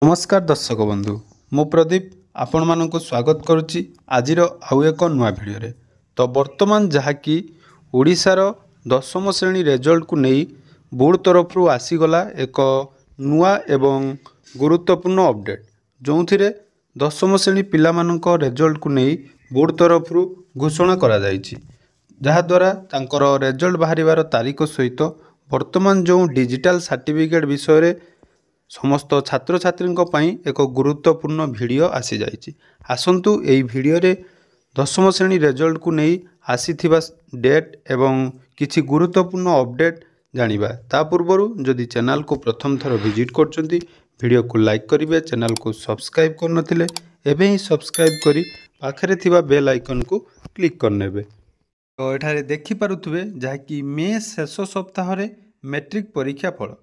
नमस्कार दर्शक बंधु मु प्रदीप आपण मानक स्वागत करुच्ची आज आउ एक नुआ भिडियो तो वर्तमान जहाँकि ओडिशार दशम श्रेणी रिजल्ट को नहीं बोर्ड तरफ आसीगला एक नुआ एवं गुरुत्वपूर्ण अपडेट जो थे दशम श्रेणी पिला रिजल्ट को नहीं बोर्ड तरफ घोषणा करा जायछि जहाद्वारा तांकर रिजल्ट बाहर तारीख सहित वर्तमान जो डिजिटल सर्टिफिकेट विषय समस्त छात्र छात्री एक गुरुत्वपूर्ण वीडियो आसी जाइछि। आसंतु एई वीडियो रे दशम श्रेणी रिजल्ट को नहीं आसीथिबा डेट एवं किछि गुरुत्वपूर्ण अपडेट जानिबा। ता पूर्वरु जदि चैनल को प्रथम थर विजिट करचंती वीडियो को लाइक करिवे, चैनल को सब्सक्राइब करनथिले एबे ही सब्सक्राइब करी पाखरे थिबा बेल आइकन को क्लिक करनेबे। तो एठारे देखि पारुथुबे जहाँकि मे शेष सप्ताह रे मैट्रिक परीक्षा फल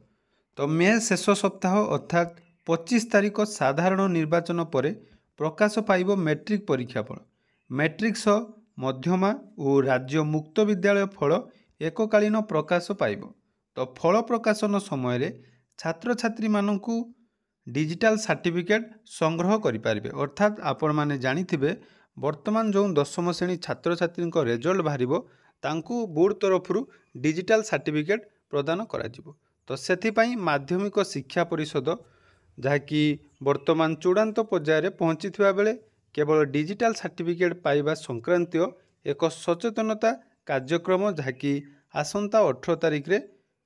तो मे शेष सप्ताह अर्थात 25 तारीख साधारण निर्वाचन पर प्रकाश पाइब मैट्रिक परीक्षा फल। मैट्रिक सह मध्यमा और राज्य मुक्त विद्यालय फल एककालीन प्रकाश पाइब। तो फल प्रकाशन समय रे छात्र छात्री मानकु डिजिटल सर्टिफिकेट संग्रह करें। अर्थात आपण माने जानिथिबे वर्तमान जो दशम श्रेणी छात्र छात्री रिजल्ट बाहर तांकु बोर्ड तरफ डिजिटल सर्टिफिकेट प्रदान करा जिवो। तो सेथिपाई माध्यमिक शिक्षा परिषद जहाँकि वर्तमान चूड़ांत पर्यायर पहुँची बेले केवल डिजिटल सर्टिफिकेट पाइबा संक्रांत एक सचेतनता कार्यक्रम जहाँकि आसंता 18 तारिख रे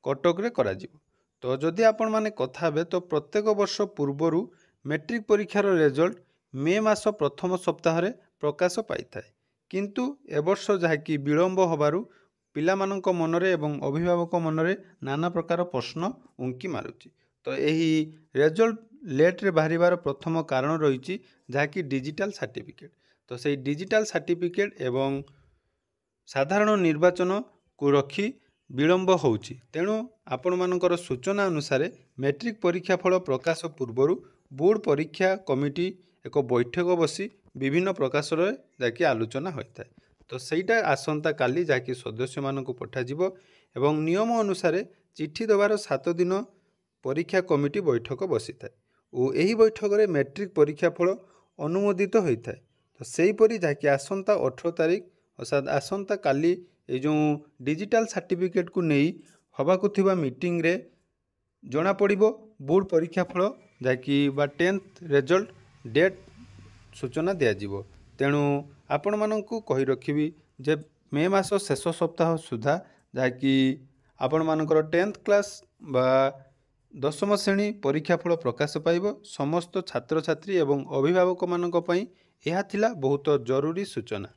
कटक रे करा जिवो। तो जदि आपण माने कथा हेबे तो प्रत्येक वर्ष पूर्वरु मैट्रिक परीक्षार रिजल्ट मे मास प्रथम सप्ताह रे प्रकाश पाई थाए, किंतु एवर्ष जहाँकि विलंब होबारु पिलामानंक मनरे एवं अभिभावक मनरे नाना प्रकार प्रश्न उंकी मारुची। तो यही रिजल्ट लेट रे बाहर प्रथम कारण रही जहाँकि डिजिटल सर्टिफिकेट। तो सही डिजिटल सर्टिफिकेट एवं साधारण निर्वाचन को रखी विलंब होउची। तेणु आपण मानकर सूचना अनुसार मैट्रिक परीक्षा फल प्रकाश पूर्व बोर्ड परीक्षा कमिटी एक बैठक बसी विभिन्न प्रकार जाकि आलोचना होता है। तो सहीटा आसंता काली जाकि सदस्य मानक पठाजिवो एवं नियम अनुसार चिट्ठी देवार 7 दिन परीक्षा कमिटी बैठक बसी थाए और यही बैठक में मैट्रिक परीक्षा फल अनुमोदित होता है। तो सेहीपरि जाकि आसंता 18 तारिख अर्थात आसंता काली ये जो डिजिटल सर्टिफिकेट को नहीं हवाकु थिबा मीटिंग रे जना पड़िबो बोर्ड परीक्षा फल जाकि बा 10th रिजल्ट डेट सूचना दिया जिवो। तेणु आपण मानकु कहि रखिबी जे मे मास शेष सप्ताह सुधा जहाँकि आपण मानकर 10th क्लास बा दशम श्रेणी परीक्षा फल प्रकाश पाइब। समस्त छात्र छात्री एवं अभिभावक मानक पई यह थिला बहुत जरूरी सूचना।